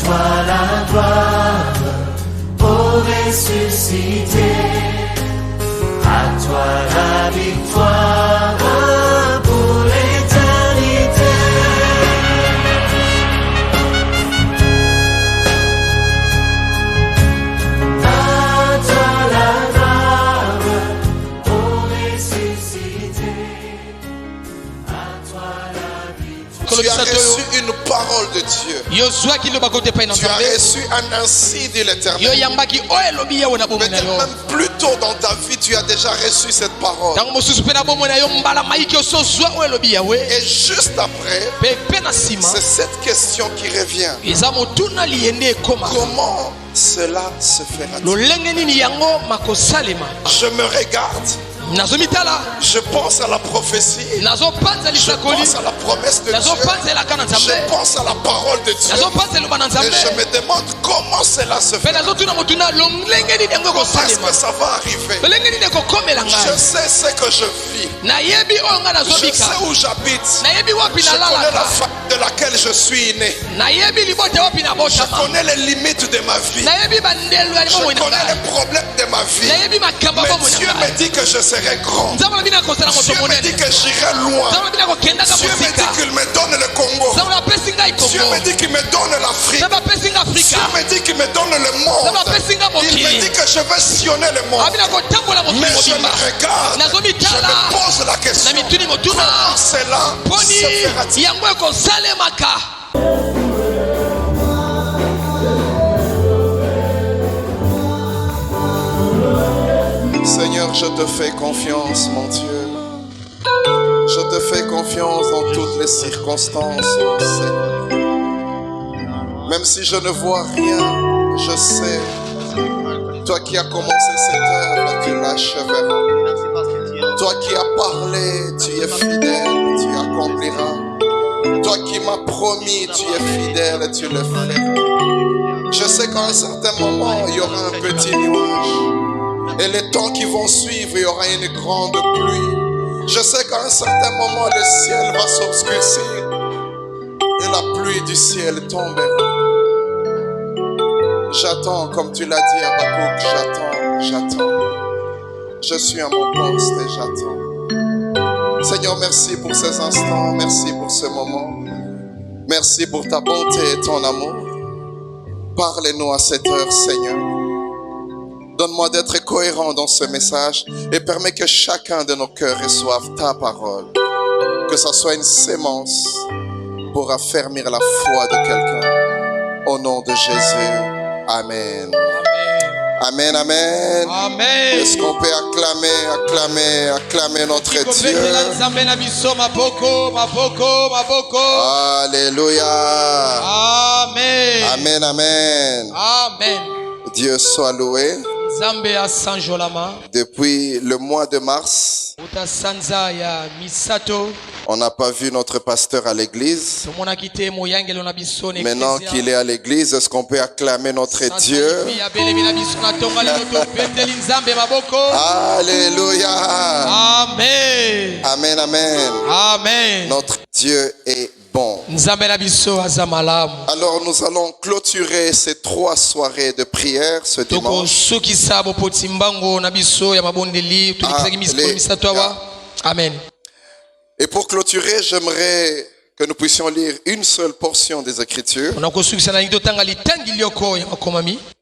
toi la gloire, ô ressuscité. À toi la victoire pour l'éternité. À toi la gloire, ô ressuscité. À toi la victoire. Tu as reçu une parole de Dieu. Tu as reçu un ainsi de l'Éternel. Mais même plus tôt dans ta vie, tu as déjà reçu cette parole. Et juste après, c'est cette question qui revient. Comment cela se fera-t-il? Je me regarde. Je pense à la prophétie. Je pense à la promesse de Dieu. Je pense à la parole de Dieu. Et je me demande comment cela se fait. Comment est-ce que ça va arriver? Je sais ce que je vis. Je sais où j'habite. Je connais la faille de laquelle je suis né. Je connais les limites de ma vie. Je connais les problèmes de ma vie. Mais Dieu me dit que je serai grand. Dieu me dit que j'irai loin. Dieu me dit qu'il me donne le Congo. Dieu me dit qu'il me donne l'Afrique. Dieu me dit qu'il me donne le monde. Il me dit que je vais sillonner le monde. Mais je me regarde. Je me pose la question. Comment cela se fera-t-il? Seigneur, je te fais confiance, mon Dieu. Je te fais confiance dans toutes les circonstances, mon Seigneur. Même si je ne vois rien, je sais. Toi qui as commencé cette œuvre, tu l'achèveras. Toi qui as parlé, tu es fidèle, tu accompliras. Toi qui m'as promis, tu es fidèle et tu le feras. Je sais qu'à un certain moment, il y aura un petit nuage. Et les temps qui vont suivre, il y aura une grande pluie. Je sais qu'à un certain moment, le ciel va s'obscurcir et la pluie du ciel tombera. J'attends, comme tu l'as dit à Habakkuk, j'attends. Je suis à mon poste et j'attends. Seigneur, merci pour ces instants, merci pour ce moment. Merci pour ta bonté et ton amour. Parlez-nous à cette heure, Seigneur. Donne-moi d'être cohérent dans ce message et permets que chacun de nos cœurs reçoive ta parole. Que ça soit une sémence pour affermir la foi de quelqu'un. Au nom de Jésus. Amen. Amen, amen. Amen. Est-ce qu'on peut acclamer notre Dieu? Alléluia. Amen. Amen, amen. Amen. Dieu soit loué. Depuis le mois de mars, on n'a pas vu notre pasteur à l'église. Maintenant qu'il est à l'église, est-ce qu'on peut acclamer notre Dieu? Alléluia. Amen. Amen, amen. Amen. Notre Dieu est bon. Alors nous allons clôturer ces 3 soirées de prière ce dimanche. Amen. Et pour clôturer, j'aimerais que nous puissions lire une seule portion des Écritures.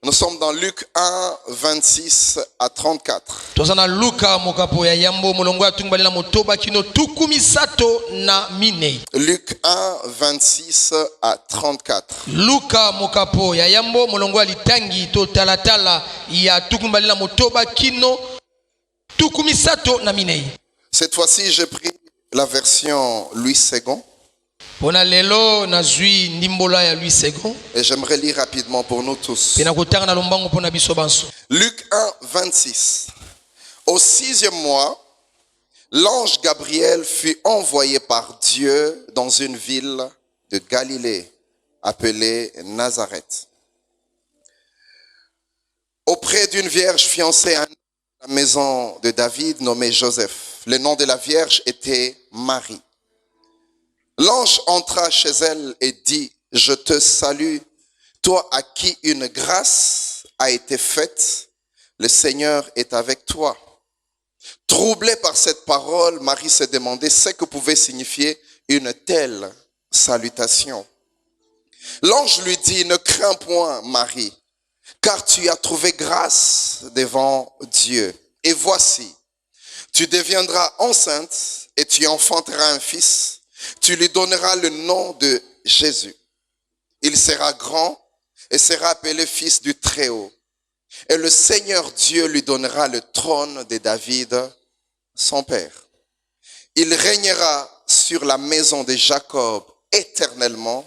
Nous sommes dans Luc 1, 26 à 34. Luc 1, 26 à 34. Cette fois-ci, j'ai pris la version Louis II. Et j'aimerais lire rapidement pour nous tous. Luc 1, 26. Au 6e mois, l'ange Gabriel fut envoyé par Dieu dans une ville de Galilée appelée Nazareth, auprès d'une vierge fiancée à la maison de David nommée Joseph. Le nom de la vierge était Marie. L'ange entra chez elle et dit: Je te salue, toi à qui une grâce a été faite, le Seigneur est avec toi. Troublée par cette parole, Marie s'est demandé ce que pouvait signifier une telle salutation. L'ange lui dit, ne crains point, Marie, car tu as trouvé grâce devant Dieu. Et voici, tu deviendras enceinte et tu enfanteras un fils. Tu lui donneras le nom de Jésus. Il sera grand et sera appelé fils du Très-Haut. Et le Seigneur Dieu lui donnera le trône de David, son père. Il régnera sur la maison de Jacob éternellement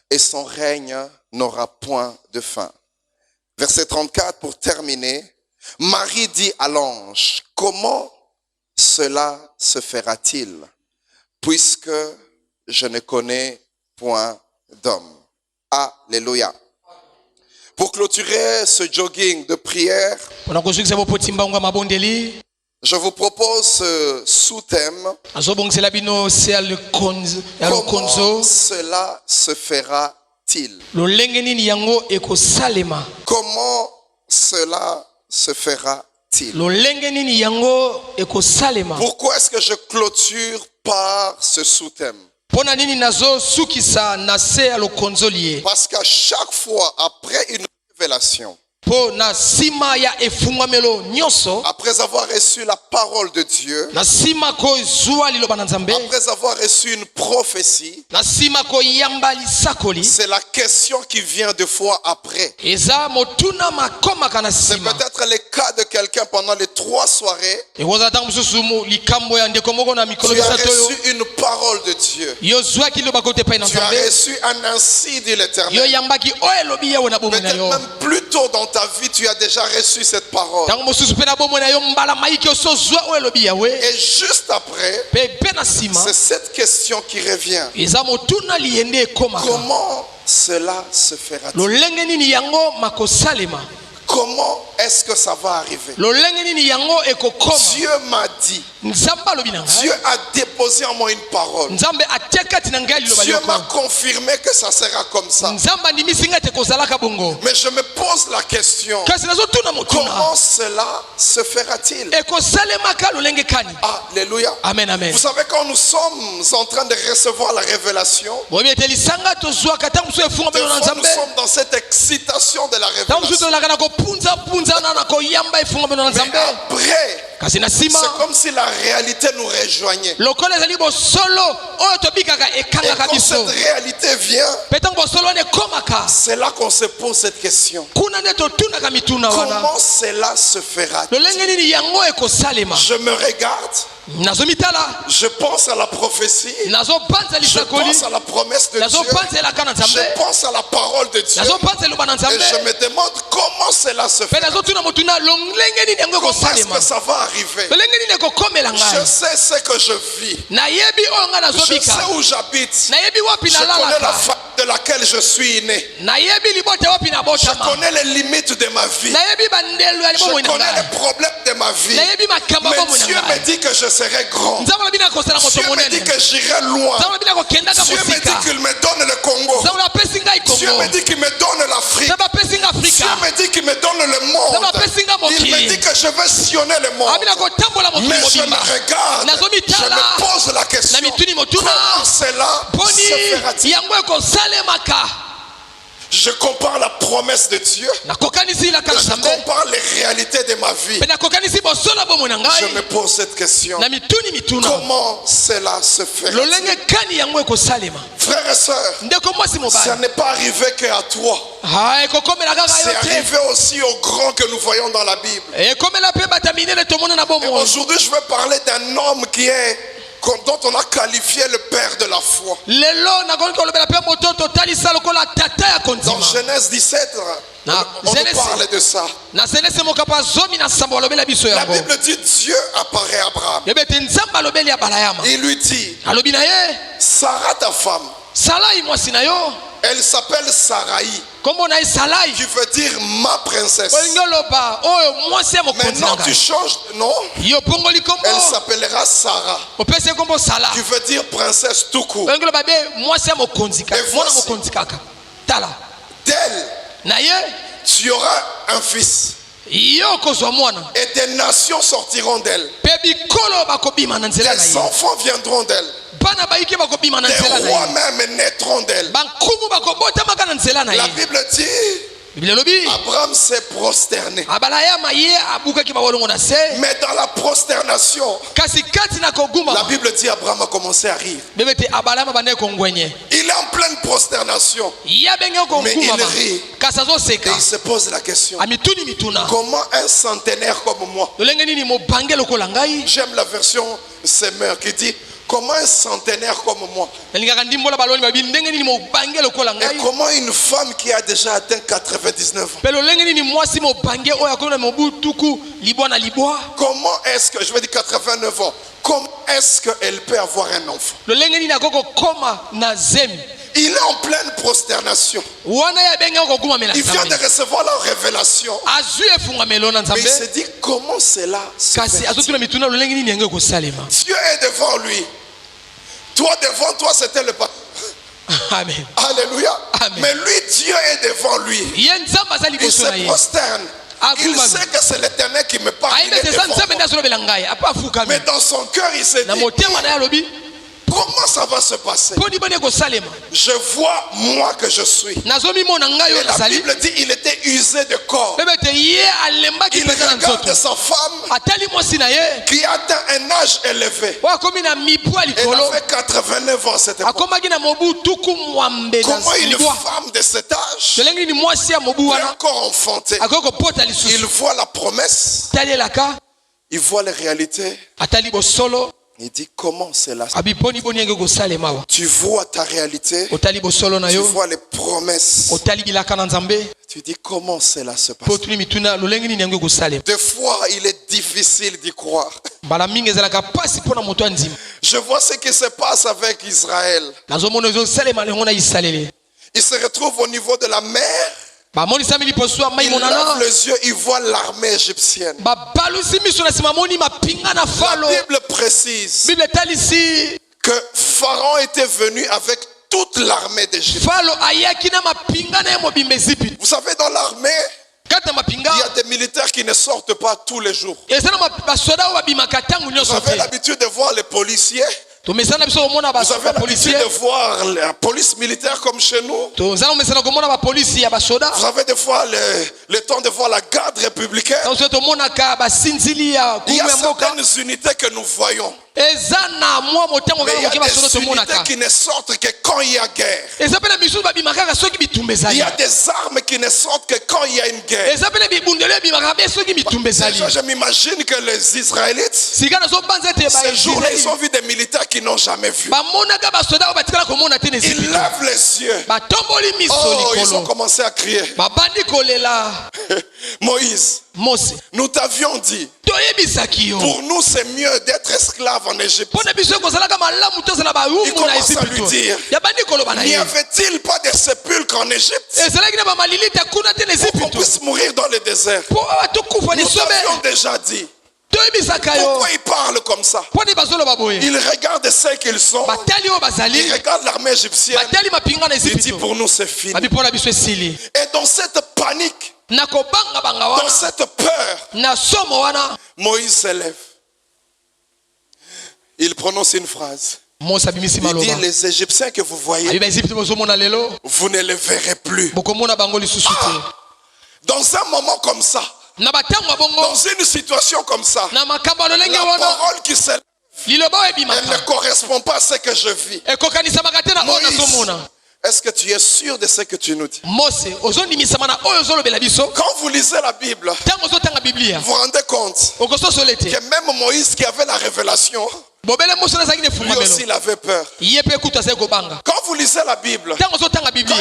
et son règne n'aura point de fin. Verset 34 pour terminer. Marie dit à l'ange, comment cela se fera-t-il puisque je ne connais point d'homme? Alléluia. Pour clôturer ce jogging de prière, je vous propose ce sous-thème. Comment cela se fera-t-il? Comment cela se fera-t-il? Pourquoi est-ce que je clôture par ce sous-thème? Parce qu'à chaque fois, après une révélation, après avoir reçu la parole de Dieu, après avoir reçu une prophétie, c'est la question qui vient deux fois après. C'est peut-être le cas de quelqu'un pendant les 3 soirées. Tu as reçu une parole de Dieu. Tu as reçu un ainsi dit l'Éternel. Peut-être même plus tôt dans ta vie, tu as déjà reçu cette parole. Et juste après, c'est cette question qui revient. Comment cela se fera-t-il? Comment est-ce que ça va arriver? Dieu m'a dit. Dieu a déposé en moi une parole. Dieu m'a confirmé que ça sera comme ça. Mais je me pose la question, comment cela se fera-t-il? Alléluia. Amen, amen. Vous savez, quand nous sommes en train de recevoir la révélation, des fois, nous sommes dans cette excitation de la révélation. Mais après, c'est comme si la réalité nous rejoignait. Et quand cette réalité vient, c'est là qu'on se pose cette question. Comment cela se fera-t-il? Je me regarde. Je pense à la prophétie. Je pense à la promesse de Dieu. Je pense à la parole de Dieu. Et je me demande comment cela se fait. Comment est-ce que ça va arriver? Je sais ce que je vis. Je sais où j'habite. Je connais la famille de laquelle je suis né. Je connais les limites de ma vie. Je connais les problèmes de ma vie. Mais Dieu me dit que je serai grand. Dieu me dit que j'irai loin. Dieu me dit qu'il me donne le Congo. Dieu me dit qu'il me donne l'Afrique. Dieu me dit qu'il me donne le monde. Il me dit que je vais sillonner le monde. Mais je me regarde. Je me pose la question. Comment cela se fera-t-il? Je compare la promesse de Dieu. Je compare les réalités de ma vie. Je me pose cette question. Comment cela se fait? Frères et sœurs, ça n'est pas arrivé qu'à toi. C'est arrivé aussi aux grands que nous voyons dans la Bible. Et aujourd'hui, je veux parler d'un homme dont on a qualifié le père de la foi. Dans Genèse 17, on nous parle de ça. La Bible dit Dieu apparaît à Abraham. Il lui dit, Sarah ta femme, elle s'appelle Sarai, qui veut dire ma princesse. Maintenant tu changes de nom, elle s'appellera Sarah, qui veut dire princesse tout court. Et voici, d'elle tu auras un fils. Et des nations sortiront d'elle. Des enfants viendront d'elle. Des rois même naîtront d'elle. La Bible dit, Abraham s'est prosterné. Mais dans la prosternation, la Bible dit Abraham a commencé à rire. Il est en pleine prosternation, mais il rit. Et il se pose la question, comment un centenaire comme moi? J'aime la version Semeur qui dit, comment un centenaire comme moi? Et comment une femme qui a déjà atteint 99 ans? Comment est-ce que, je vais dire 89 ans, comment est-ce qu'elle peut avoir un enfant? Il est en pleine prosternation. Il vient de recevoir la révélation. Mais il se dit, comment cela se fait? Dieu est devant lui. Toi devant toi, c'était le pas. Amen. Alléluia. Amen. Mais lui, Dieu est devant lui. Il se prosterne. Il sait que c'est l'Éternel qui me parle. Il est devant moi. Mais dans son cœur, il se dit, comment ça va se passer? Je vois moi que je suis. Et la Bible dit il était usé de corps. Il regarde sa femme qui atteint un âge élevé. Elle avait 89 ans à cette époque. Comment une femme de cet âge peut encore enfanter? Il voit la promesse. Il voit les réalités. Il dit comment c'est là. Tu vois ta réalité. Tu vois les promesses. Tu dis comment cela se passe. Des fois il est difficile d'y croire. Je vois ce qui se passe avec Israël. Il se retrouve au niveau de la mer. Il lève les yeux, il voit l'armée égyptienne. La Bible précise que Pharaon était venu avec toute l'armée d'Égypte. Vous savez, dans l'armée, il y a des militaires qui ne sortent pas tous les jours. Vous avez l'habitude de voir les policiers. Vous avez l'habitude de voir la police militaire comme chez nous. Vous avez des fois le temps de voir la garde républicaine. Il y a certaines unités que nous voyons. Mais il y a des unités qui ne sortent que quand il y a guerre. Il y a des armes qui ne sortent que quand il y a une guerre. Déjà, je m'imagine que les Israélites, ces jours-là, ils ont vu des militaires qu'ils n'ont jamais vus. Ils lèvent les yeux. Oh, ils ont commencé à crier. Moïse, nous t'avions dit, pour nous c'est mieux d'être esclaves en Égypte. Il commence à lui dire, n'y avait-il pas de sépulcres en Égypte pour qu'on puisse mourir dans le désert? Nous avions déjà dit. Pourquoi ils parlent comme ça? Ils regardent ce qu'ils sont. Ils regardent l'armée égyptienne. Ils disent pour nous c'est fini. Et dans cette panique, dans cette peur, Moïse se lève. Il prononce une phrase. Il dit, les Égyptiens que vous voyez, vous ne les verrez plus. Dans un moment comme ça, dans une situation comme ça, la parole qui s'élève, elle ne correspond pas à ce que je vis. Moïse, est-ce que tu es sûr de ce que tu nous dis? Quand vous lisez la Bible, vous vous rendez compte que même Moïse qui avait la révélation, lui aussi il avait peur. Quand vous lisez la Bible, quand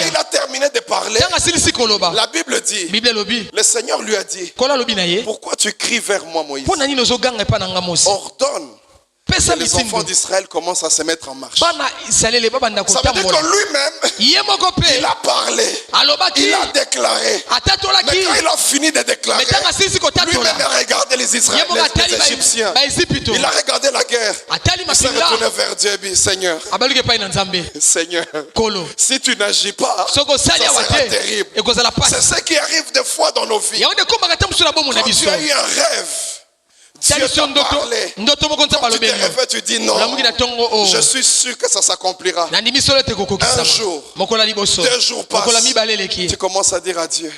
il a terminé de parler, la Bible dit, le Seigneur lui a dit, pourquoi tu cries vers moi, Moïse? Ordonne les enfants d'Israël commencent à se mettre en marche. Ça veut dire que lui-même, il a parlé, il a déclaré. Mais quand il a fini de déclarer, lui-même a regardé les Israéliens, les Égyptiens. Il a regardé la guerre. Il s'est retourné vers Dieu et dit, Seigneur, si tu n'agis pas, ça sera terrible. C'est ce qui arrive des fois dans nos vies. Quand tu as eu un rêve, Dieu t'a parlé. Quand tu t'es réveillé, tu dis non. Je suis sûr que ça s'accomplira. Un jour, 2 jours passent. Tu commences à dire à Dieu,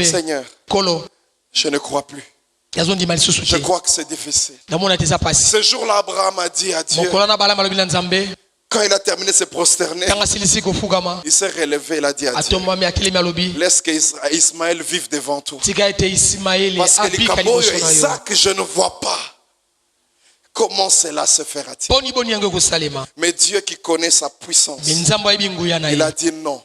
Seigneur, je ne crois plus. Je crois que c'est difficile. Ce jour-là, Abraham a dit à Dieu, quand il a terminé de se prosterner, il s'est relevé, il a dit à Dieu, laisse qu'Ismaël vive devant toi. Parce que Isaac, je ne vois pas comment cela se fera-t-il. Mais Dieu qui connaît sa puissance, il a dit non.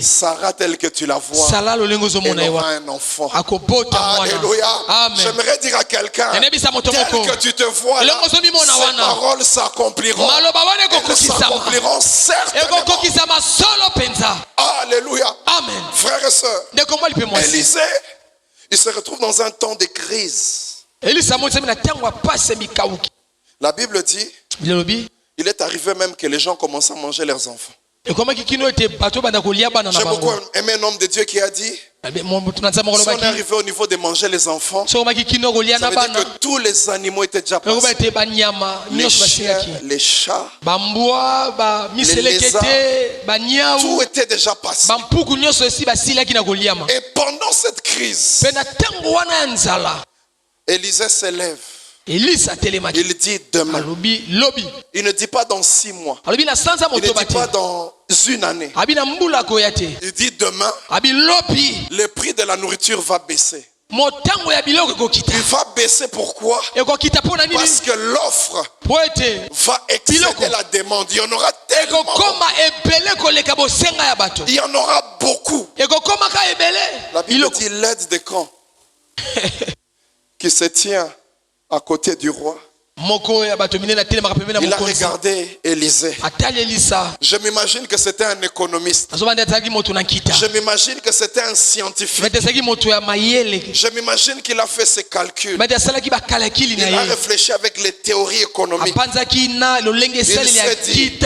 Sarah telle que tu la vois, elle aura un enfant. Alléluia. J'aimerais dire à quelqu'un, tel que tu te vois là, ces paroles s'accompliront. Elles s'accompliront certainement. Alléluia. Amen. Frères et sœurs, Élisée, il se retrouve dans un temps de crise. La Bible dit, il est arrivé même que les gens commencent à manger leurs enfants. J'ai beaucoup aimé un homme de Dieu qui a dit, si on est arrivé au niveau de manger les enfants, ça veut dire que tous les animaux étaient déjà passés. Les chiens, les chats, les lézards, tout était déjà passé. Et pendant cette crise, Élisée s'élève. Il dit demain. Il ne dit pas dans 6 mois. Il ne dit pas dans 1 année. Il dit demain, le prix de la nourriture va baisser. Il va baisser pourquoi? Parce que l'offre va excéder la demande. Il y en aura tellement. Il y en aura beaucoup. La Bible dit l'aide de camp qui se tient à côté du roi. Il a regardé Élisée. Je m'imagine que c'était un économiste. Je m'imagine que c'était un scientifique. Je m'imagine qu'il a fait ses calculs. Il a réfléchi avec les théories économiques. Il s'est dit,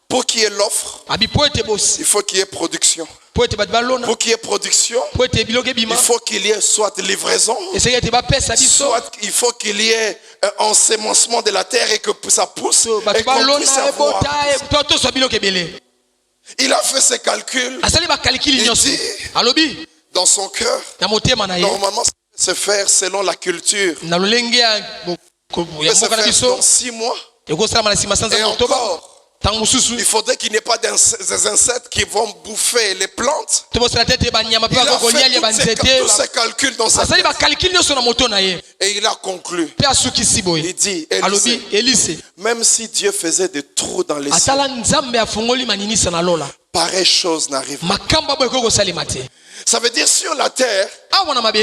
pour qu'il y ait l'offre, il faut qu'il y ait production. Pour qu'il y ait production, il faut qu'il y ait soit livraison, soit il faut qu'il y ait ensemencement de la terre et que ça pousse et qu'on puisse avoir. Il a fait ses calculs. Il dit dans son cœur, normalement ça peut se faire selon la culture. Ça peut se faire dans 6 mois. Et encore, il faudrait qu'il n'y ait pas d'insectes qui vont bouffer les plantes. Il a fait tous ces calculs dans sa tête. Et il a conclu. Il dit, Élisée, même si Dieu faisait des trous dans les cieux, pareille chose n'arrive pas. Ça veut dire sur la terre,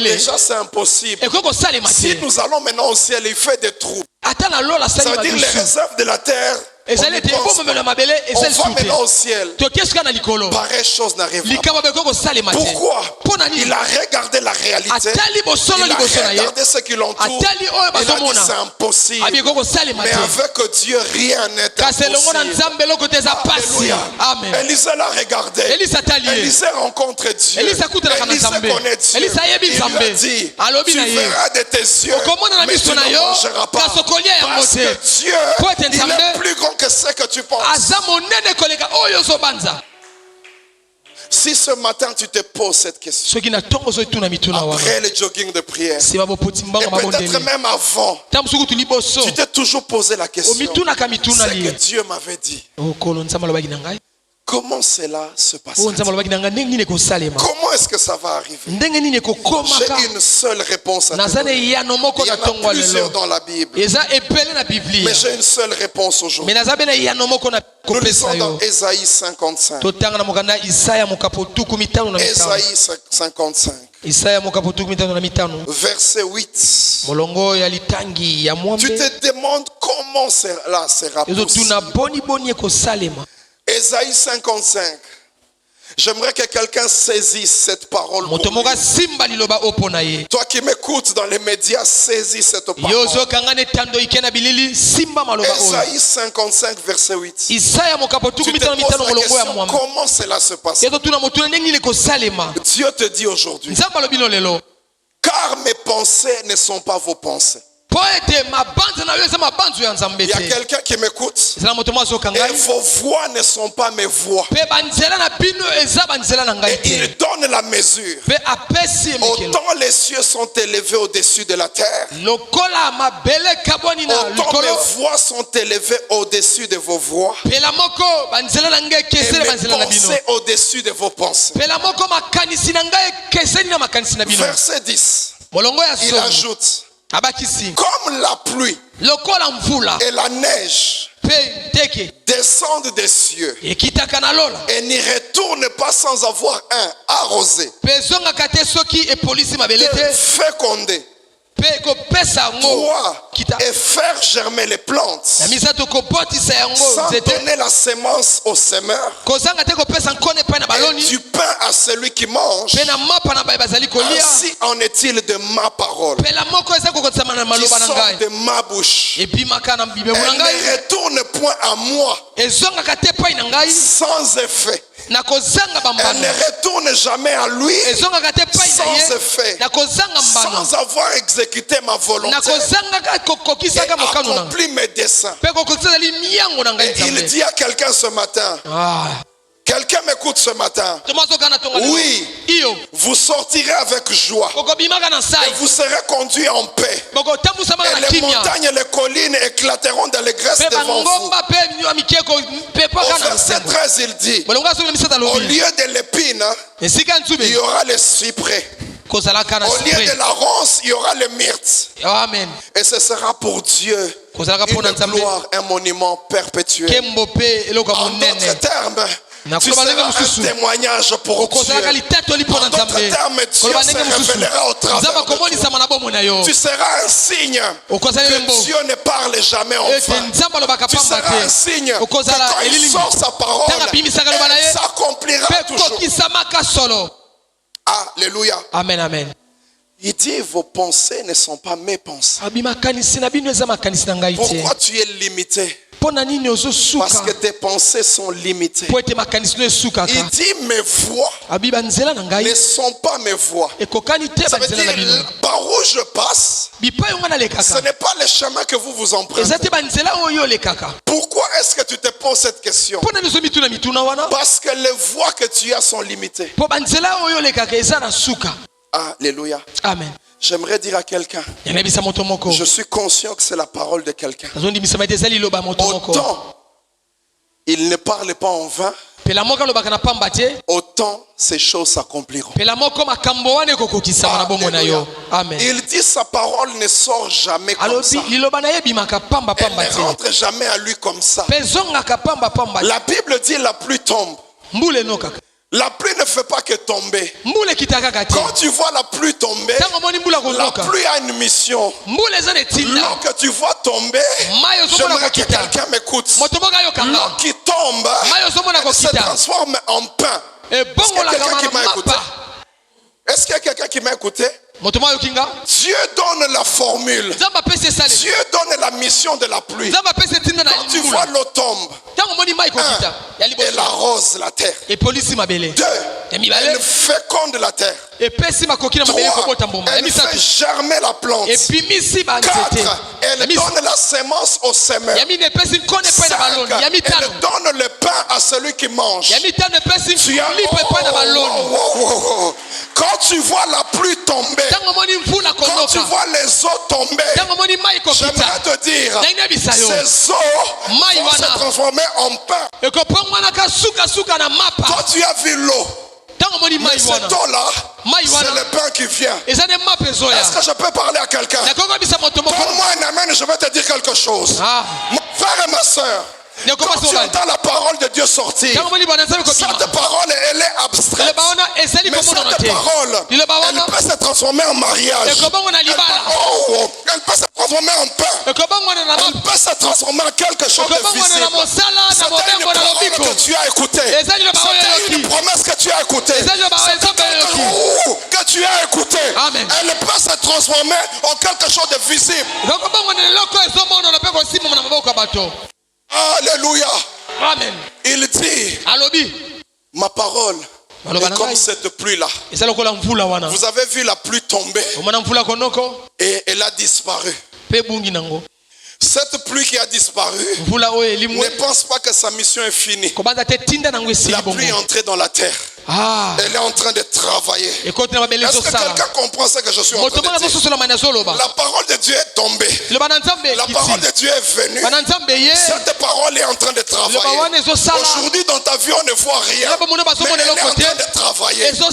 déjà c'est impossible. Si nous allons maintenant au ciel, il fait des trous. Ça veut dire les réserves de la terre. On va maintenant au ciel. Pareille chose n'arrive pas. Pourquoi? Il a regardé la réalité. Il a regardé ce qui l'entoure. Il a dit c'est impossible. Mais avec Dieu, rien n'est impossible. Alléluia. Élisée l'a regardé. Élisée rencontre Dieu. Élisée connaît Dieu. Il lui a dit, tu verras de tes yeux, mais tu ne mangeras pas. Parce que Dieu, il est plus grand que ce que tu penses. Si ce matin tu te poses cette question, après le jogging de prière, et peut-être même avant, tu t'es toujours posé la question, c'est que Dieu m'avait dit. Comment cela se passe? Comment est-ce que ça va arriver? J'ai une seule réponse à te donner. Il y en a plusieurs dans la Bible. Mais j'ai une seule réponse aujourd'hui. Nous lisons dans Ésaïe 55. Ésaïe 55. verset 8. Tu te demandes comment cela sera possible. Ésaïe 55. J'aimerais que quelqu'un saisisse cette parole. Toi qui m'écoutes dans les médias, saisis cette parole. Ésaïe 55, verset 8. Tu te poses la question, comment cela se passe? Dieu te dit aujourd'hui, car mes pensées ne sont pas vos pensées. Il y a quelqu'un qui m'écoute et vos voix ne sont pas mes voix. Et il donne la mesure. Autant les cieux sont élevés au-dessus de la terre, autant mes voix sont élevées au-dessus de vos voix et mes pensées au-dessus de vos pensées. Verset 10, il ajoute, comme la pluie et la neige descendent des cieux et n'y retournent pas sans avoir arrosé, fécondé, et faire germer les plantes sans donner la sémence au semeur et du pain à celui qui mange, ainsi en est-il de ma parole qui sort de ma bouche. Elle ne retourne point à moi sans effet. Elle ne retourne jamais à lui sans effet, sans avoir exécuté ma volonté et accompli mes desseins. Et il dit à quelqu'un ce matin, quelqu'un m'écoute ce matin, oui, vous sortirez avec joie et vous serez conduits en paix et les montagnes et les collines éclateront d'allégresse devant vous. Au verset 13 il dit, au lieu de l'épine il y aura les cyprès, au lieu de la ronce il y aura les myrtes. Et ce sera pour Dieu une gloire, un monument perpétuel. En d'autres termes, tu seras un témoignage pour Dieu. En d'autres termes, Dieu se révélera au travers de toi. Tu seras un signe que Dieu ne parle jamais en vain. Tu seras un signe que quand il sort sa parole, elle s'accomplira toujours. Alléluia. Amen, amen. Il dit, vos pensées ne sont pas mes pensées. Pourquoi tu es limité? Parce que tes pensées sont limitées. Il dit, mes voix ne sont pas mes voix. Ça veut dire, par où je passe, ce n'est pas le chemin que vous empruntez. Pourquoi est-ce que tu te poses cette question? Parce que les voix que tu as sont limitées. Alléluia. Amen. J'aimerais dire à quelqu'un, je suis conscient que c'est la parole de quelqu'un. Autant il ne parle pas en vain, autant ces choses s'accompliront. Amen. Il dit sa parole ne sort jamais comme ça. Elle ne rentre jamais à lui comme ça. La Bible dit la pluie tombe. La pluie ne fait pas que tomber. Quand tu vois la pluie tomber, la pluie a une mission. L'eau que tu vois tomber, j'aimerais que quelqu'un m'écoute. L'eau qui tombe se transforme en pain. Est-ce qu'il y a quelqu'un qui m'a écouté? Est-ce qu'il y a quelqu'un qui m'a écouté? Dieu donne la formule. Dieu donne la mission de la pluie. Quand tu vois l'eau tombe, elle arrose la terre. 2, elle féconde la terre. 3, elle fait germer la plante. 4, elle donne la sémence au semeur. 5, elle donne le pain à celui qui mange. Quand tu vois la pluie tomber, quand tu vois les eaux tomber, j'aimerais te dire, ces eaux vont se transformer en pain. Toi tu as vu l'eau, mais cette eau-là, c'est le pain qui vient. Est-ce que je peux parler à quelqu'un? Donne-moi un amen, je vais te dire quelque chose. Mon frère et ma soeur, quand tu entends la parole de Dieu sortir, cette parole elle est abstraite, mais cette parole elle peut transformer en mariage. Elle peut se transformer en pain. Elle peut se transformer en quelque chose de visible. C'était une parole que tu as écoutée. C'était une promesse que tu as écoutée. Que tu as écouté. Elle peut se transformer en quelque chose de visible. Alléluia. Amen. Il dit, ma parole est comme cette pluie-là. Vous avez vu la pluie tomber et elle a disparu. Cette pluie qui a disparu, ne pense pas que sa mission est finie. La pluie est entrée dans la terre. Elle est en train de travailler. Est-ce que quelqu'un comprend ce que je suis en train de dire? La parole de Dieu est tombée. La parole de Dieu est venue. Cette parole est en train de travailler. Aujourd'hui dans ta vie on ne voit rien, mais elle est en train de travailler. Elle est en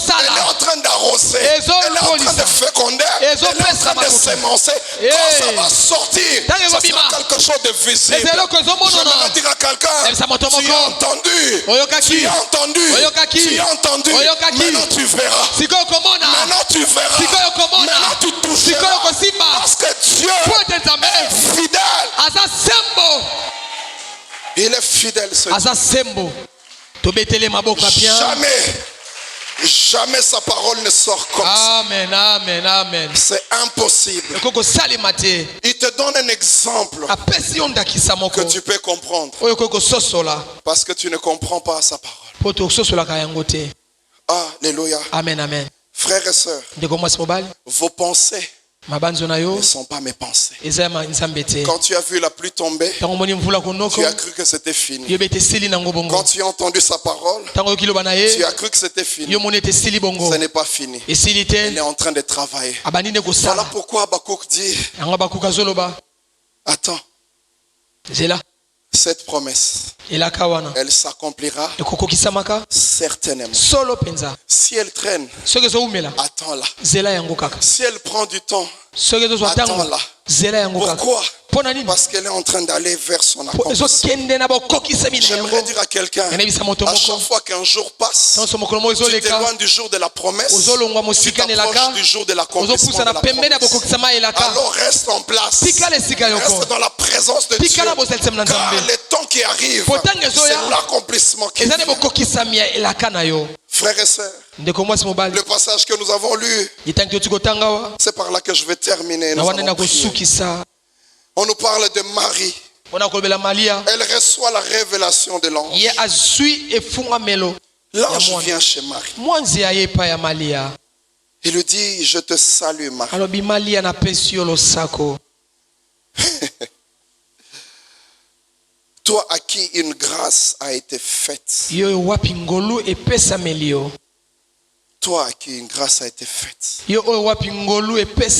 train d'arroser. Elle est en train de féconder. Elle est en train de s'émancer. Quand ça va sortir, ça sera quelque chose de visible. Je vais dire à quelqu'un, tu as entendu. Tu as entendu. Tu as entendu. Maintenant tu verras. Maintenant tu verras. Maintenant tu toucheras. Parce que Dieu est fidèle. Il est fidèle, ce Dieu. Jamais sa parole ne sort comme ça. Amen. C'est impossible. Il te donne un exemple que tu peux comprendre. Parce que tu ne comprends pas sa parole. Alléluia. Amen. Frères et sœurs, vos pensées ne sont pas mes pensées. Quand tu as vu la pluie tomber, tu as cru que c'était fini. Quand tu as entendu sa parole, tu as cru que c'était fini. Ce n'est pas fini. Elle est en train de travailler. Voilà pourquoi Habakkuk dit, attends, cette promesse, elle s'accomplira certainement. Si elle traîne, attends-la. Si elle prend du temps, attends-la. Pourquoi? Parce qu'elle est en train d'aller vers son accomplissement. J'aimerais dire à quelqu'un, à chaque fois qu'un jour passe, tu t'éloignes du jour de la promesse, tu t'approches du jour de l'accomplissement de la promesse. Alors reste en place, reste dans la présence de Dieu, car le temps qui arrive, c'est l'accomplissement qui vient. Frères et sœurs, le passage que nous avons lu, c'est par là que je vais terminer. On nous parle de Marie. Elle reçoit la révélation de l'ange. L'ange vient chez Marie. Il lui dit, je te salue Marie. Toi à qui une grâce a été faite. Toi à qui une grâce a été faite. La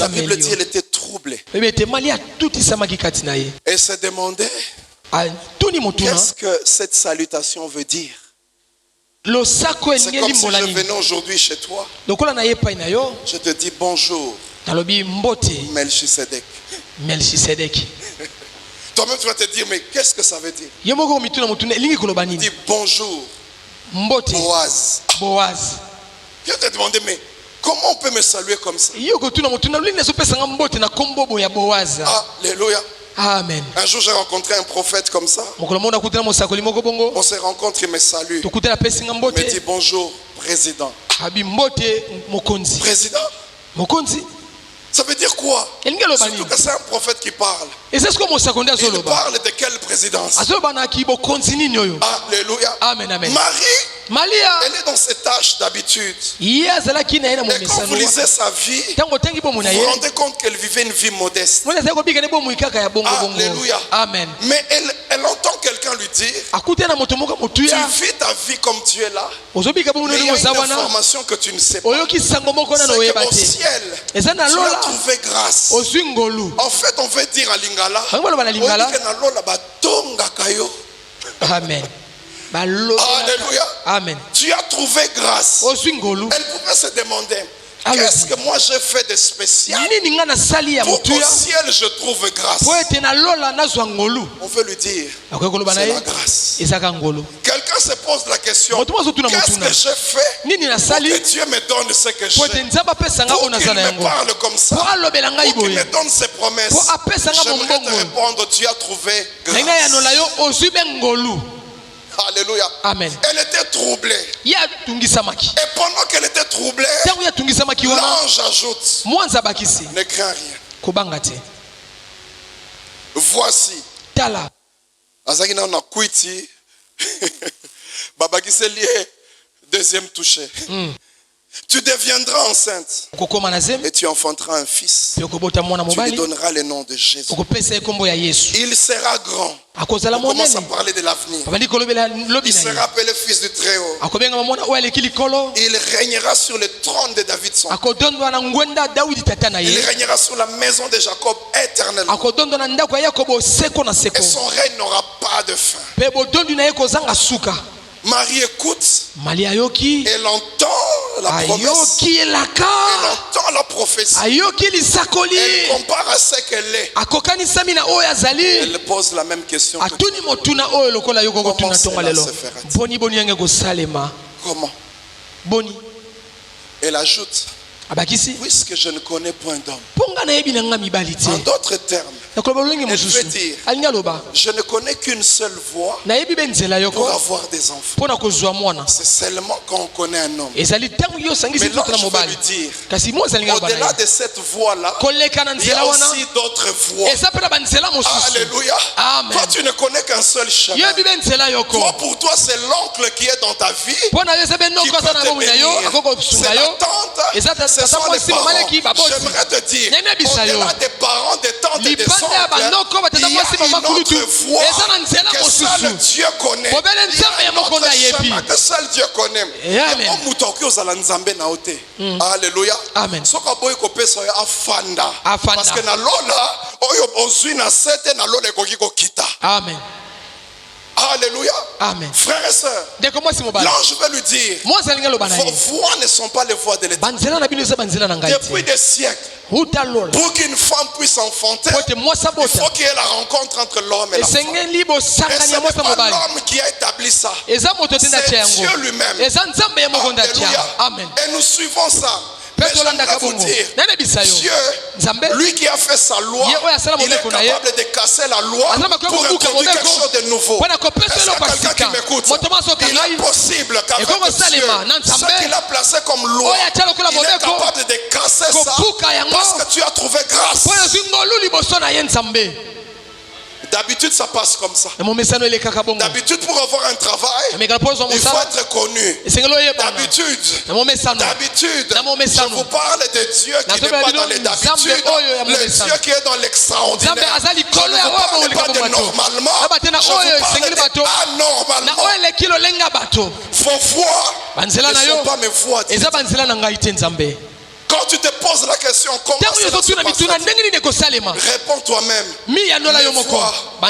Bible dit qu'elle était troublée. Elle se demandait qu'est-ce que cette salutation veut dire. C'est comme si je venais aujourd'hui chez toi. Je te dis bonjour Melchisedec. Toi-même tu vas te dire mais qu'est-ce que ça veut dire? Il dit bonjour Boaz. Je te demandais mais comment on peut me saluer comme ça? Alléluia. Amen. Un jour j'ai rencontré un prophète comme ça. On se rencontre, il me salue. Il me dit bonjour président. Président? Ça veut dire quoi? Surtout que c'est un prophète qui parle. Il parle de quelle présidence? Alléluia. Marie, elle est dans ses tâches d'habitude. Et quand vous lisez sa vie, vous vous rendez compte qu'elle vivait une vie modeste. Alléluia. Amen. Mais elle entend quelqu'un lui dire, tu vis ta vie comme tu es là, mais il y a une information que tu ne sais pas. C'est qu'au ciel, tu as trouvé grâce. En fait, on veut dire à Lingala, Amen. Alléluia. Amen. Tu as trouvé grâce. Elle pouvait se demander, Qu'est-ce que moi j'ai fait de spécial pour qu'au ciel je trouve grâce? On veut lui dire, c'est la grâce. Quelqu'un se pose la question, qu'est-ce que j'ai fait pour que Dieu me donne ce que j'ai? Pour qu'il me parle comme ça, pour qu'il me donne ses promesses. J'aimerais te répondre, tu as trouvé grâce. Alléluia. Amen. Elle était troublée. Et pendant qu'elle était troublée, l'ange ajoute, ne crains rien. Voici. Deuxième touché. Tu deviendras enceinte et tu enfanteras un fils. Tu lui donneras le nom de Jésus. Il sera grand. On commence à parler de l'avenir. Il sera appelé fils du Très-Haut. Il régnera sur le trône de David son père. Il régnera sur la maison de Jacob éternellement. Et son règne n'aura pas de fin. Marie écoute. Elle entend la promesse. Elle entend la prophétie. Elle compare à ce qu'elle est. Elle pose la même question que comment? Elle ajoute, puisque je ne connais point d'homme. En d'autres termes, elle veut dire, je ne connais qu'une seule voie pour avoir des enfants. C'est seulement quand on connaît un homme. Mais là, je veux lui dire, au-delà de cette voie-là, il y a aussi d'autres voies. Alléluia. Toi, tu ne connais qu'un seul chemin. Toi, pour toi, c'est l'oncle qui est dans ta vie qui peut te bénir. C'est la tante, ce sont les parents. J'aimerais te dire, au-delà des parents, des tantes et des oncles, il y a une autre voie que seul Dieu connaît. Il y a un autre chemin que seul Dieu connaît. Alléluia. Amen. Parce que na lola oyo ozwi na sete na lola ekoki kokita. Amen. Alléluia. Amen. Frères et sœurs, l'ange veut lui dire, vos voix ne sont pas les voix de l'État. Depuis des siècles, pour qu'une femme puisse enfanter, il faut qu'il y ait la rencontre entre l'homme et la femme. Et ce n'est pas l'homme qui a établi ça. C'est Dieu lui-même. Alléluia. Et nous suivons ça. Mais j'aimerais vous dire, Dieu, lui qui a fait sa loi, il est capable de casser la loi pour introduire quelque chose de nouveau. Est-ce que quelqu'un qui m'écoute? Il est possible qu'avec Dieu, ce qu'il a placé comme loi, il est capable de casser ça parce que tu as trouvé grâce. D'habitude, ça passe comme ça. D'habitude, pour avoir un travail, il faut être connu. D'habitude, je vous parle de Dieu qui n'est pas dans les d'habitude, le Dieu qui est dans l'extraordinaire. Je ne vous parle pas de normalement, je vous parle de anormalement. Vos voix ne sont pas mes voix. Quand tu te poses la question, comment ça se passe? Réponds toi-même. Les voix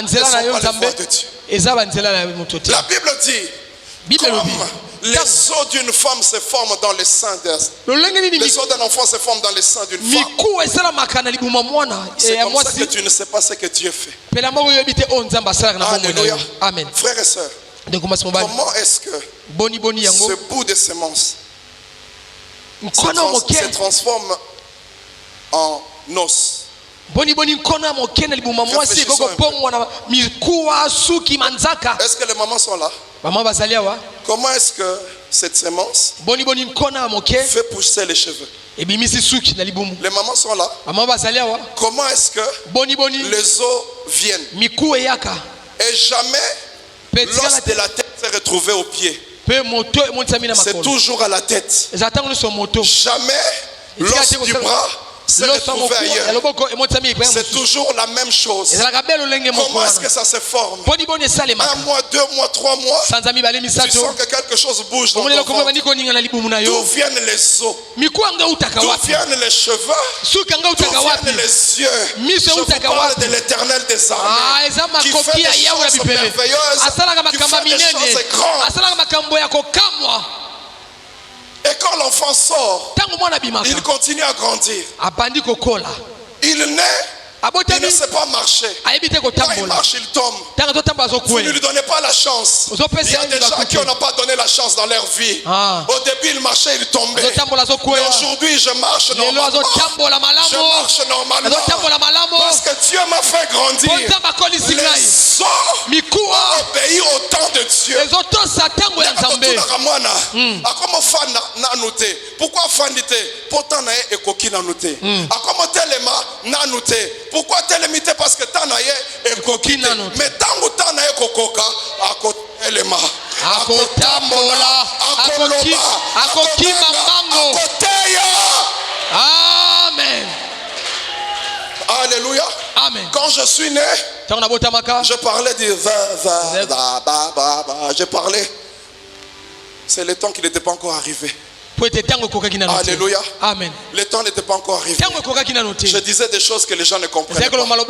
ne sont pas les voix de Dieu. La Bible dit, comme les os d'une femme se forment dans le sein les os d'un enfant se forment dans le sein d'une femme. C'est comme ça que tu ne sais pas ce que Dieu fait. Alléluia. Amen. Frères et sœurs, comment est-ce que ce bout de semence se transforme en os? Est-ce que les mamans sont là? Comment est-ce que cette semence fait pousser les cheveux? Les mamans sont là. Comment est-ce que les os viennent? Et jamais l'os de la tête s'est retrouvé au pied. C'est toujours à la tête. Jamais l'os du bras s'est retrouvé ailleurs. C'est toujours la même chose. Comment est-ce que ça se forme? 1 mois, 2 mois, 3 mois, tu sens que quelque chose bouge dans ton ventre. D'où viennent les os? D'où viennent les cheveux? D'où viennent les yeux? Je vous parle de l'Éternel des armées qui fait des choses merveilleuses, qui fait des choses grandes. Et quand l'enfant sort, il continue à grandir. Il naît, il ne sait pas marcher. Quand il marche, il tombe. Vous ne lui donnez pas la chance. Il y a des gens qui n'ont pas donné la chance dans leur vie. Au début, il marchait, il tombait. Mais aujourd'hui, je marche normalement. Je marche normalement. Parce que Dieu m'a fait grandir. Les hommes ont obéi au temps de Dieu. Pourquoi fandite? Pourtant, ekoki nanute. Comment telema nanute? Pourquoi telemite? Parce que tanaye ekoki nanute. Mais tangu tanaye kokoka akotelema. Akotambola, akokima mango. Amen. Alléluia. Amen. Quand je suis né, je parlais du je parlais. C'est le temps qui n'était pas encore arrivé. Alléluia. Amen. Le temps n'était pas encore arrivé. Je disais des choses que les gens ne comprenaient pas. Mais au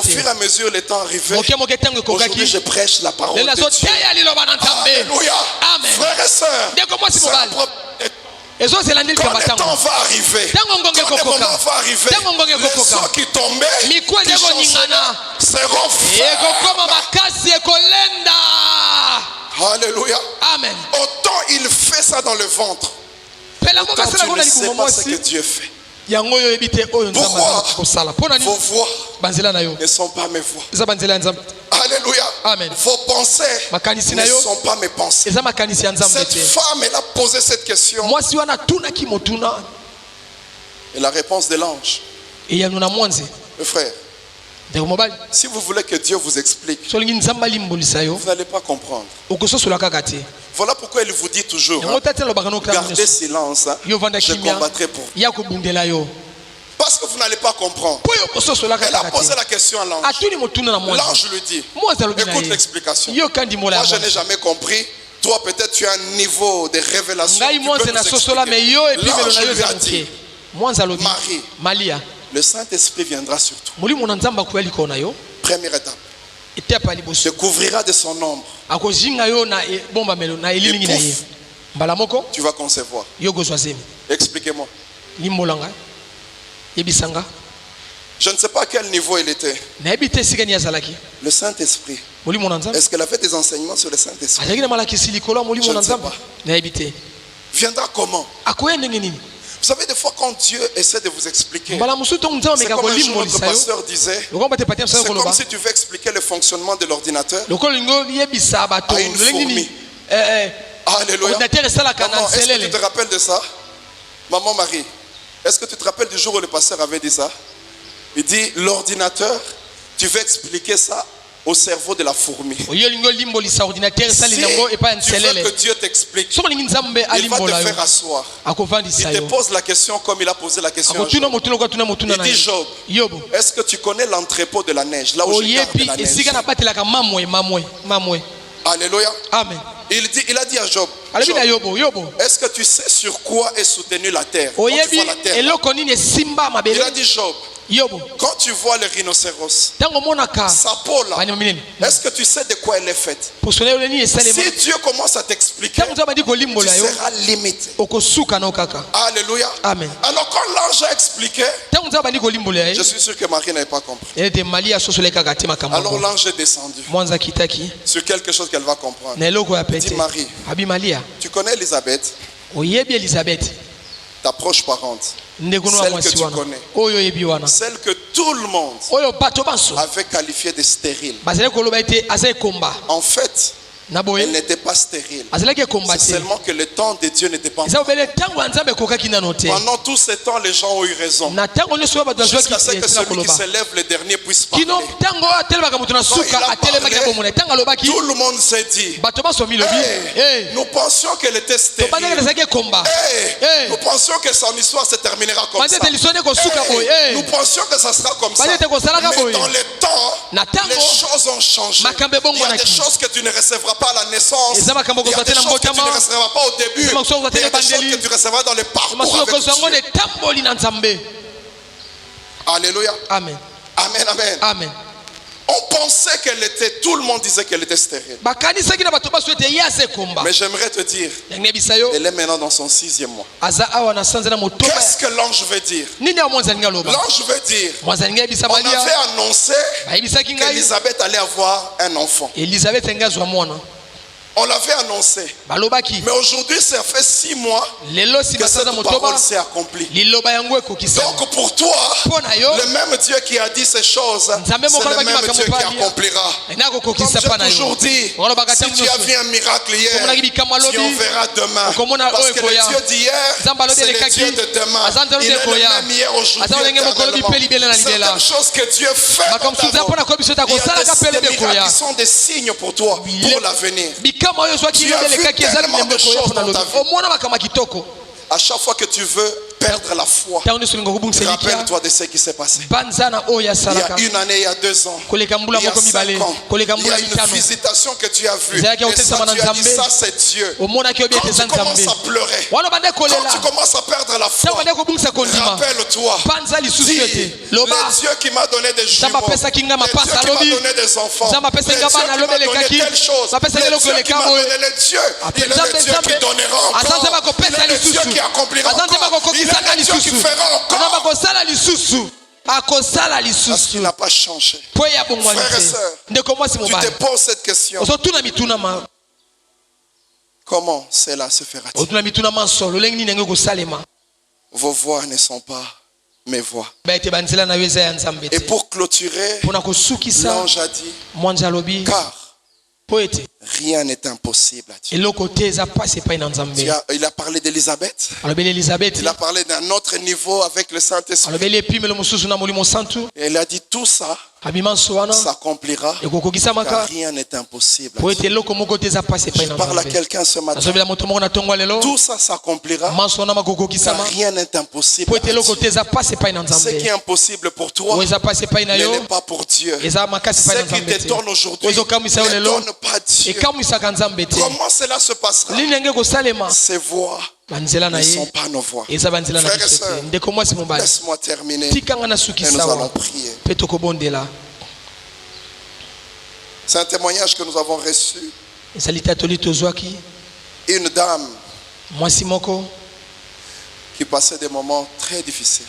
fur et à mesure, le temps arrivait. Aujourd'hui, je prêche la parole de Dieu. Alléluia. Amen. Frères et sœurs, quand le temps va arriver, quand le moment va arriver, les eaux qui tombaient, qui seront faits. Alléluia. Amen. Autant il fait ça dans le ventre, autant tu ne sais pas ce que Dieu fait. Pourquoi vos voix ne sont pas mes voix? Alléluia. Amen. Vos pensées ne sont pas mes pensées. Cette femme, elle a posé cette question. Et la réponse de l'ange. Mes frères, si vous voulez que Dieu vous explique, vous n'allez pas comprendre. Voilà pourquoi il vous dit toujours, gardez silence, je combattrai pour vous. Parce que vous n'allez pas comprendre. Elle a posé la question à l'ange. L'ange lui dit, écoute l'explication. Moi je n'ai jamais compris. Toi peut-être tu as un niveau de révélation. Tu peux nous expliquer. L'ange lui a dit, Marie, le Saint-Esprit viendra sur toi. Première étape. Se couvrira de son ombre. Et pouf, tu vas concevoir. Expliquez-moi. Je ne sais pas à quel niveau il était. Le Saint-Esprit. Est-ce qu'elle a fait des enseignements sur le Saint-Esprit? Je ne sais pas. Viendra comment? Vous savez, des fois, quand Dieu essaie de vous expliquer, c'est comme un jour notre pasteur disait, c'est comme si tu veux expliquer le fonctionnement de l'ordinateur à une fourmi. Alléluia. Maman, est-ce que tu te rappelles de ça? Maman Marie, est-ce que tu te rappelles du jour où le pasteur avait dit ça? Il dit, l'ordinateur, tu veux expliquer ça au cerveau de la fourmi. Si tu veux que Dieu t'explique, il va te faire asseoir. Il te pose la question comme il a posé la question à Job. Il dit, Job, est-ce que tu connais l'entrepôt de la neige, là où je garde la neige? Alléluia. Amen. Il a dit à Job, est-ce que tu sais sur quoi est soutenue la terre? Quand tu vois la terre, il a dit, Job, quand tu vois le rhinocéros, sa peau là, est-ce que tu sais de quoi elle est faite? Si Dieu commence à t'expliquer, tu seras limité. Alléluia. Amen. Alors quand l'ange a expliqué, je suis sûr que Marie n'avait pas compris. Alors l'ange est descendu sur quelque chose qu'elle va comprendre. Il dit, Marie, tu connais Élisabeth, ta proche parente, celle que tu connais, celle que tout le monde avait qualifiée de stérile. En fait, elle n'était pas stérile. C'est seulement que le temps de Dieu n'était pas encore. Pendant tout ce temps, les gens ont eu raison. Jusqu'à ce que celui qui se lève le dernier puisse parler. Quand il a parlé, tout le monde s'est dit, hey, nous pensions qu'elle était stérile. Hey, nous pensions que son histoire se terminera comme ça. Hey, nous pensions que ça sera comme ça. Mais dans le temps, les choses ont changé. Il y a des choses que tu ne recevras pas à la naissance. Il y a des choses que tu ne recevras pas au début. Il y a des choses que tu recevras dans le parcours avec Dieu. Alléluia. Amen. Amen, amen. Amen. On pensait qu'elle était, tout le monde disait qu'elle était stérile. Mais j'aimerais te dire, elle est maintenant dans son 6e mois. Qu'est-ce que l'ange veut dire? L'ange veut dire, on avait annoncé qu'Élisabeth allait avoir un enfant. On l'avait annoncé. Mais aujourd'hui, ça fait 6 mois que cette parole s'est accomplie. Donc pour toi, le même Dieu qui a dit ces choses, c'est le même Dieu qui accomplira. Comme j'ai toujours dit, si tu as vu un miracle hier, tu en verras demain. Parce que le Dieu d'hier, c'est le Dieu de demain. Il est le même hier, aujourd'hui, éternellement. Certaines choses que Dieu fait dans ta vie, il y a des miracles qui sont des signes pour toi, pour l'avenir. Tu as vu tellement de choses dans ta vie. À chaque fois que tu veux perdre la foi, rappelle-toi de ce qui s'est passé. Il y a 1 année, il y a 2 ans, il y a 5 ans, il y a une visitation que tu as vue. Et ça, tu as dit, ça c'est Dieu. Quand tu commences à pleurer, quand tu commences à perdre la foi, rappelle-toi, dis, le Dieu qui m'a donné des jumeaux, le Dieu qui m'a donné des enfants, le Dieu qui m'a donné telle chose, le Dieu qui m'a donné le Dieu, il est le Dieu qui donnera encore, il est le Dieu qui accomplira encore, il est le Dieu qui fera encore. Parce qu'il n'a pas changé. Frères et sœurs, tu te poses cette question. Comment cela se fera-t-il? Vos voix ne sont pas mes voix. Et pour clôturer, l'ange a dit, car rien n'est impossible à Dieu. Il a parlé d'Élisabeth. Il a parlé d'un autre niveau avec le Saint-Esprit. Et il a dit tout ça s'accomplira, car rien n'est impossible à Dieu. Je parle à quelqu'un ce matin. Tout ça s'accomplira, car rien n'est impossible à Dieu. Ce qui est impossible pour toi ne l'est pas pour Dieu. Ce qui t'étonne aujourd'hui ne donne pas Dieu. Comment cela se passera? Ces voix ne sont pas nos voix. Frères et sœurs, laisse-moi terminer et nous allons prier. C'est un témoignage que nous avons reçu. Une dame qui passait des moments très difficiles.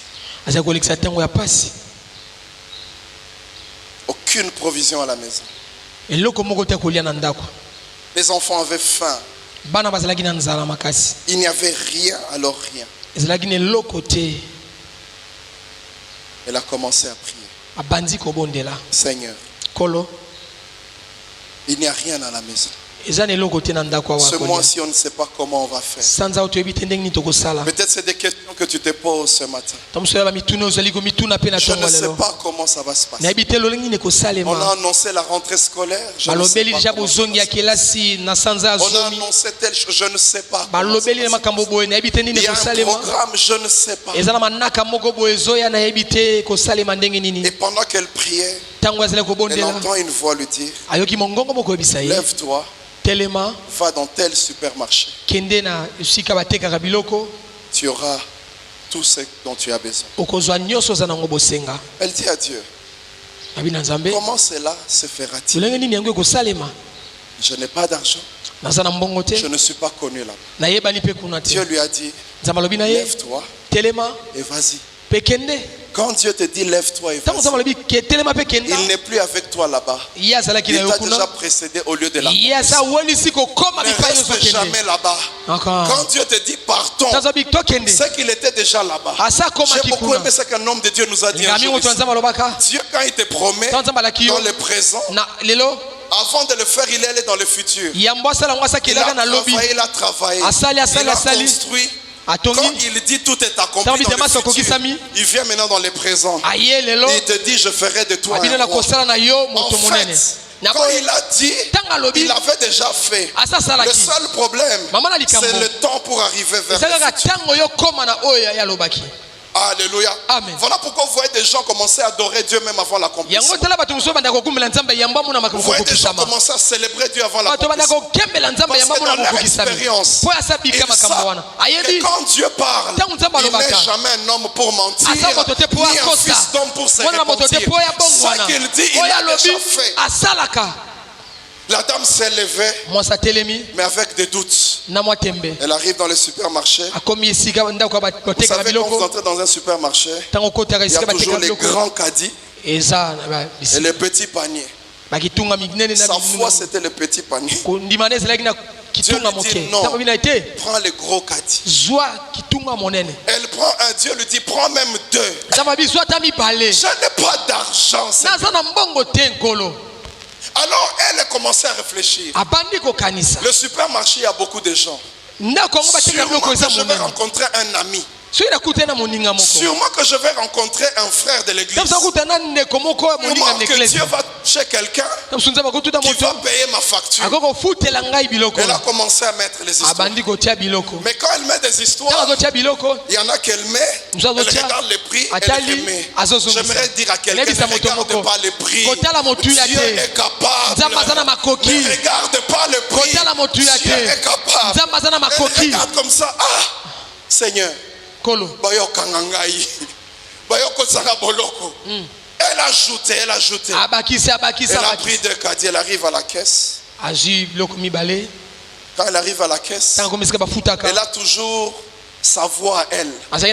Aucune provision à la maison. Les enfants avaient faim. Il n'y avait rien, alors rien. Elle a commencé à prier. Seigneur, il n'y a rien à la maison. Ce mois-ci, on ne sait pas comment on va faire. Peut-être c'est des questions que tu te poses ce matin. Je ne sais pas comment ça va se passer. On a annoncé la rentrée scolaire. Je ne sais pas comment ça va se passer. On a annoncé telle chose. Je ne sais pas comment ça va se passer. Il y a un programme, je ne sais pas. Et pendant qu'elle priait, elle entend une voix lui dire, lève-toi, va dans tel supermarché. Tu auras tout ce dont tu as besoin. Elle dit à Dieu, comment cela se fera-t-il? Je n'ai pas d'argent. Je ne suis pas connu là-bas. Dieu lui a dit, lève-toi et vas-y. Quand Dieu te dit lève-toi et vas-y, il n'est plus avec toi là-bas. Il t'a déjà précédé au lieu de là-bas. Ne reste jamais là-bas. Quand Dieu te dit partons, c'est qu'il était déjà là-bas. J'ai beaucoup aimé ce qu'un homme de Dieu nous a dit un jour ici. Dieu, quand il te promet dans le présent, avant de le faire, il est allé dans le futur. Il a travaillé, il a construit. Quand il dit tout est accompli dans le futur, il vient maintenant dans le présent. Il te dit je ferai de toi un roi. En fait, quand il a dit, il avait déjà fait. Le seul problème, c'est le temps pour arriver vers le futur. Alléluia. Amen. Voilà pourquoi vous voyez des gens commencer à adorer Dieu même avant l'accomplissement. Vous voyez des gens commencer à célébrer Dieu avant l'accomplissement. Parce que dans leur expérience, ils savent que quand Dieu parle, il n'est jamais un homme pour mentir, ni un fils d'homme pour se repentir. Ce qu'il dit, il l'a déjà fait. La dame s'est levée, mais avec des doutes. Elle arrive dans le supermarché. Vous savez, quand vous entrez dans un supermarché, il y a toujours les grands caddies et les petits paniers. Sa foi, c'était le petit panier. Dieu lui dit non, prends les gros caddies. Elle prend un, Dieu lui dit prends même deux. Je n'ai pas d'argent. Alors elle a commencé à réfléchir. Le supermarché, il y a beaucoup de gens. Sûrement que je vais rencontrer un ami. Sûrement que je vais rencontrer un frère de l'église. Sûrement que Dieu va chez quelqu'un qui va payer ma facture. Elle a commencé à mettre les histoires. Mais quand elle met des histoires, il y en a qu'elle met, elle regarde les prix, elle les met. J'aimerais dire à quelqu'un, ne regarde pas les prix. Dieu est capable. Ne regarde pas le prix. Dieu est capable. Elle regarde comme ça. Ah, Seigneur. Elle a ajouté. Elle a pris deux caddies, elle arrive à la caisse. Quand elle arrive à la caisse, elle a toujours sa voix à elle. C'est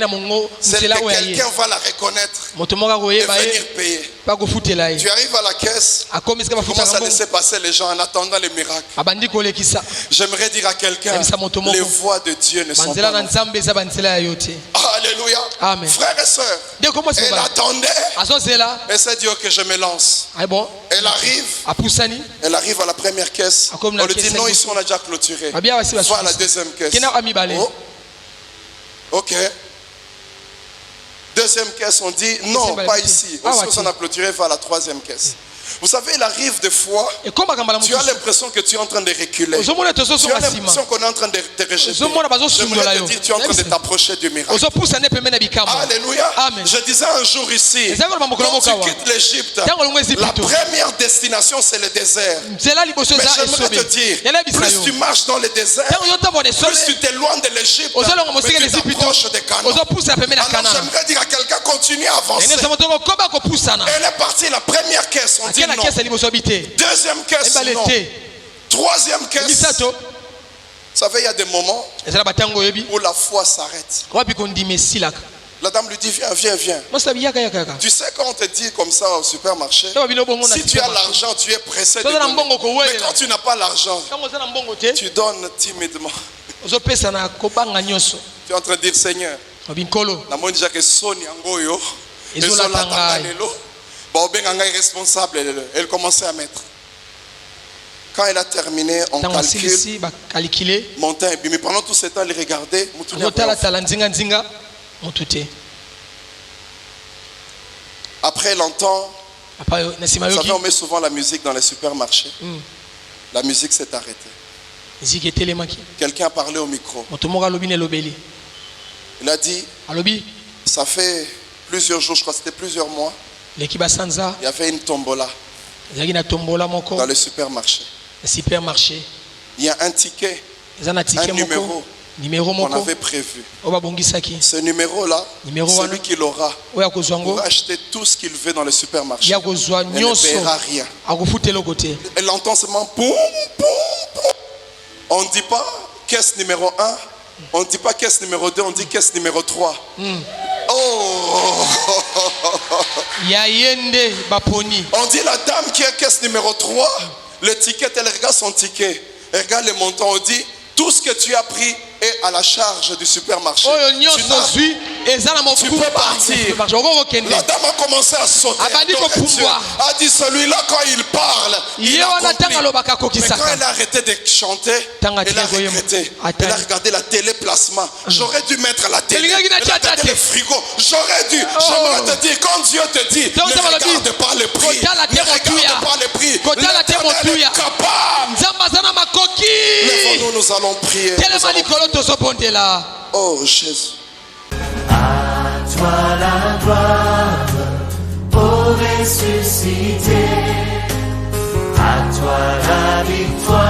que quelqu'un va la reconnaître et venir payer. Tu arrives à la caisse, tu commences à laisser passer les gens en attendant les miracles. J'aimerais dire à quelqu'un, les voix de Dieu ne sont pas mauvaises. Alléluia. Amen. Frères et sœurs, elle attendait. Elle s'est dit ok, je me lance. Elle arrive à la première caisse. On lui dit non, ici on a déjà clôturé. Va à la deuxième caisse. Oh. Ok. Deuxième caisse, on dit non, pas ici. Aussi, on a clôturé, va à la troisième caisse. Vous savez, il arrive des fois, tu as l'impression que tu es en train de reculer. Tu as l'impression qu'on est en train de te rejeter. J'aimerais te dire, tu es en train de t'approcher du miracle. Alléluia. Je disais un jour ici, quand tu quittes l'Égypte, la première destination c'est le désert. Mais j'aimerais te dire, plus tu marches dans le désert, plus tu t'éloignes de l'Égypte, mais tu t'approches de Canaan. Alors j'aimerais dire à quelqu'un, continue à avancer. Elle est partie, la première caisse, on dit non. Deuxième caisse, non. Troisième caisse. Vous savez, il y a des moments où la foi s'arrête. La dame lui dit, viens. Tu sais, quand on te dit comme ça au supermarché, si tu as l'argent, tu es pressé de donner. Mais quand tu n'as pas l'argent, tu donnes timidement. Tu es en train de dire, Seigneur, elle commençait à mettre. Quand elle a terminé, on calcule. Montant et bimi. Pendant tout ce temps, elle regardait. Après, elle entend. Vous savez, on met souvent la musique dans les supermarchés. La musique s'est arrêtée. Quelqu'un a parlé au micro. Il a dit, ça fait plusieurs jours, je crois que c'était plusieurs mois. Il y avait une tombola dans le supermarché. Il y a un ticket, un numéro qu'on avait prévu. Ce numéro-là, celui qui l'aura pourra acheter tout ce qu'il veut dans le supermarché. Il ne paiera rien. Elle entend seulement poum, poum, poum. On ne dit pas caisse numéro 1, on ne dit pas caisse numéro 2, on dit caisse numéro 3. Oh! On dit la dame qui est caisse numéro 3, le ticket, elle regarde son ticket, elle regarde le montant, on dit tout ce que tu as pris est à la charge du supermarché. Tu peux partir. La dame a commencé à sauter. A dit celui-là quand il parle, il accomplit. Mais quand elle a arrêté de chanter, elle a regretté. Elle a regardé la télé-placement. J'aurais dû mettre la télé. Elle a regardé le frigo. J'aurais dû. J'aimerais te dire, quand Dieu te dit, ne regarde pas le prix. Ne regarde pas le prix. L'Éternel est capable. Lèvons-nous, nous allons prier. Oh Jésus. À toi la gloire, ô ressuscité. À toi la victoire.